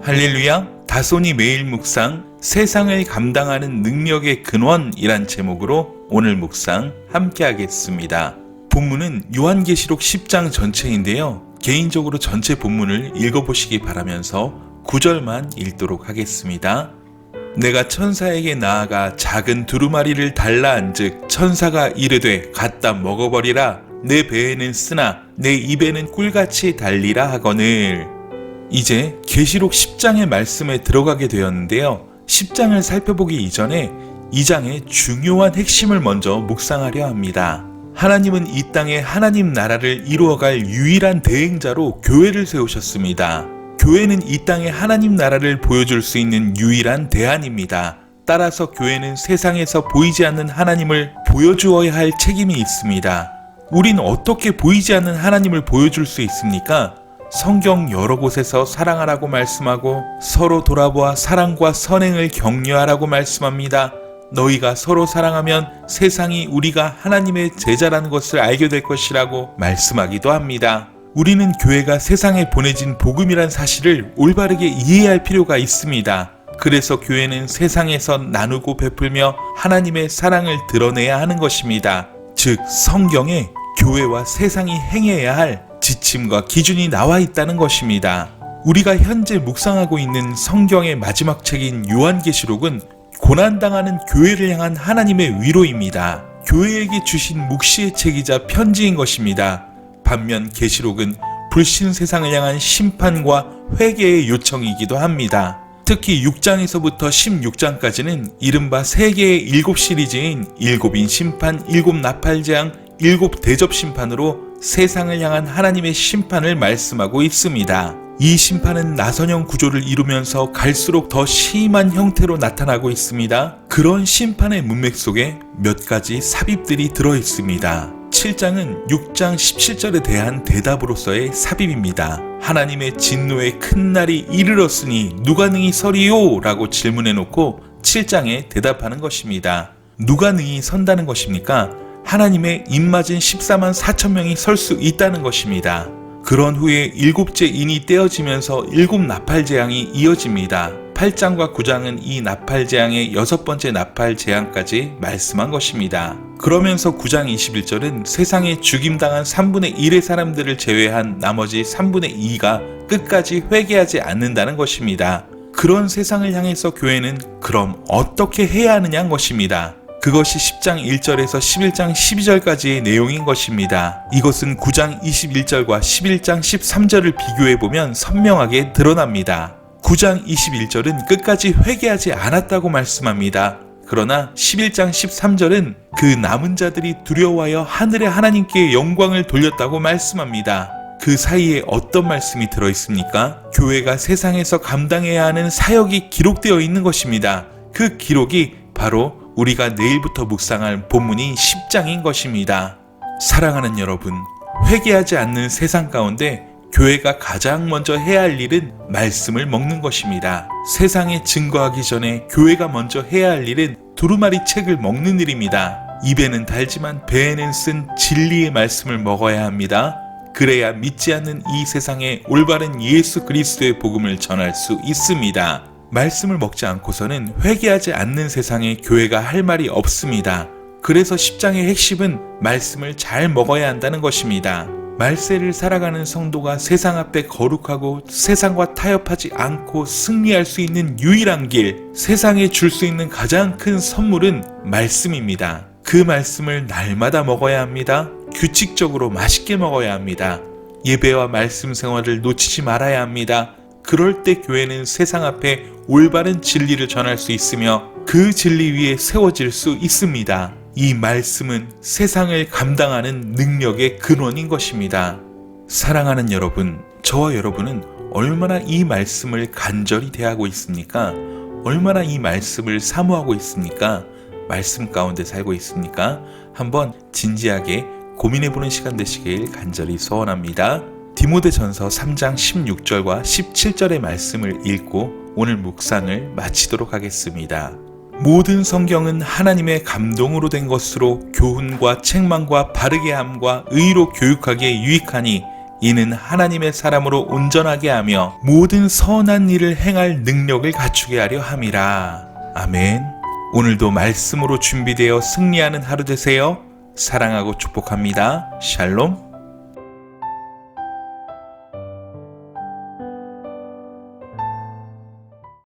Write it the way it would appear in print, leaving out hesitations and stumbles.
할렐루야, 다소니 매일 묵상, 세상을 감당하는 능력의 근원이란 제목으로 오늘 묵상 함께 하겠습니다. 본문은 요한계시록 10장 전체인데요. 개인적으로 전체 본문을 읽어보시기 바라면서 9절만 읽도록 하겠습니다. 내가 천사에게 나아가 작은 두루마리를 달라 한즉 천사가 이르되 갖다 먹어버리라. 내 배에는 쓰나 내 입에는 꿀같이 달리라 하거늘. 이제 계시록 10장의 말씀에 들어가게 되었는데요. 10장을 살펴보기 이전에 2장의 중요한 핵심을 먼저 묵상하려 합니다. 하나님은 이 땅에 하나님 나라를 이루어갈 유일한 대행자로 교회를 세우셨습니다. 교회는 이 땅에 하나님 나라를 보여줄 수 있는 유일한 대안입니다. 따라서 교회는 세상에서 보이지 않는 하나님을 보여주어야 할 책임이 있습니다. 우린 어떻게 보이지 않는 하나님을 보여줄 수 있습니까? 성경 여러 곳에서 사랑하라고 말씀하고 서로 돌아보아 사랑과 선행을 격려하라고 말씀합니다. 너희가 서로 사랑하면 세상이 우리가 하나님의 제자라는 것을 알게 될 것이라고 말씀하기도 합니다. 우리는 교회가 세상에 보내진 복음이란 사실을 올바르게 이해할 필요가 있습니다. 그래서 교회는 세상에서 나누고 베풀며 하나님의 사랑을 드러내야 하는 것입니다. 즉 성경에 교회와 세상이 행해야 할 지침과 기준이 나와 있다는 것입니다. 우리가 현재 묵상하고 있는 성경의 마지막 책인 요한계시록은 고난당하는 교회를 향한 하나님의 위로입니다. 교회에게 주신 묵시의 책이자 편지인 것입니다. 반면 계시록은 불신 세상을 향한 심판과 회개의 요청이기도 합니다. 특히 6장에서부터 16장까지는 이른바 세계의 7 시리즈인 7인 심판, 7 나팔재앙, 7 대접 심판으로 세상을 향한 하나님의 심판을 말씀하고 있습니다. 이 심판은 나선형 구조를 이루면서 갈수록 더 심한 형태로 나타나고 있습니다. 그런 심판의 문맥 속에 몇 가지 삽입들이 들어 있습니다. 7장은 6장 17절에 대한 대답으로서의 삽입입니다. 하나님의 진노의 큰 날이 이르렀으니 누가 능히 서리요? 라고 질문해놓고 7장에 대답하는 것입니다. 누가 능히 선다는 것입니까? 하나님의 입맞은 14만 4천 명이 설 수 있다는 것입니다. 그런 후에 7째 인이 떼어지면서 7 나팔재앙이 이어집니다. 8장과 9장은 이 나팔재앙의 6번째 나팔재앙까지 말씀한 것입니다. 그러면서 9장 21절은 세상에 죽임당한 3분의 1의 사람들을 제외한 나머지 3분의 2가 끝까지 회개하지 않는다는 것입니다. 그런 세상을 향해서 교회는 그럼 어떻게 해야 하느냐는 것입니다. 그것이 10장 1절에서 11장 12절까지의 내용인 것입니다. 이것은 9장 21절과 11장 13절을 비교해보면 선명하게 드러납니다. 9장 21절은 끝까지 회개하지 않았다고 말씀합니다. 그러나 11장 13절은 그 남은 자들이 두려워하여 하늘의 하나님께 영광을 돌렸다고 말씀합니다. 그 사이에 어떤 말씀이 들어있습니까? 교회가 세상에서 감당해야 하는 사역이 기록되어 있는 것입니다. 그 기록이 바로 우리가 내일부터 묵상할 본문이 10장인 것입니다. 사랑하는 여러분, 회개하지 않는 세상 가운데 교회가 가장 먼저 해야 할 일은 말씀을 먹는 것입니다. 세상에 증거하기 전에 교회가 먼저 해야 할 일은 두루마리 책을 먹는 일입니다. 입에는 달지만 배에는 쓴 진리의 말씀을 먹어야 합니다. 그래야 믿지 않는 이 세상에 올바른 예수 그리스도의 복음을 전할 수 있습니다. 말씀을 먹지 않고서는 회개하지 않는 세상에 교회가 할 말이 없습니다. 그래서 10장의 핵심은 말씀을 잘 먹어야 한다는 것입니다. 말세를 살아가는 성도가 세상 앞에 거룩하고 세상과 타협하지 않고 승리할 수 있는 유일한 길, 세상에 줄 수 있는 가장 큰 선물은 말씀입니다. 그 말씀을 날마다 먹어야 합니다. 규칙적으로 맛있게 먹어야 합니다. 예배와 말씀 생활을 놓치지 말아야 합니다. 그럴 때 교회는 세상 앞에 올바른 진리를 전할 수 있으며 그 진리 위에 세워질 수 있습니다. 이 말씀은 세상을 감당하는 능력의 근원인 것입니다. 사랑하는 여러분, 저와 여러분은 얼마나 이 말씀을 간절히 대하고 있습니까? 얼마나 이 말씀을 사모하고 있습니까? 말씀 가운데 살고 있습니까? 한번 진지하게 고민해보는 시간 되시길 간절히 소원합니다. 디모데전서 3장 16절과 17절의 말씀을 읽고 오늘 묵상을 마치도록 하겠습니다. 모든 성경은 하나님의 감동으로 된 것으로 교훈과 책망과 바르게 함과 의로 교육하기에 유익하니 이는 하나님의 사람으로 온전하게 하며 모든 선한 일을 행할 능력을 갖추게 하려 함이라. 아멘. 오늘도 말씀으로 준비되어 승리하는 하루 되세요. 사랑하고 축복합니다. 샬롬.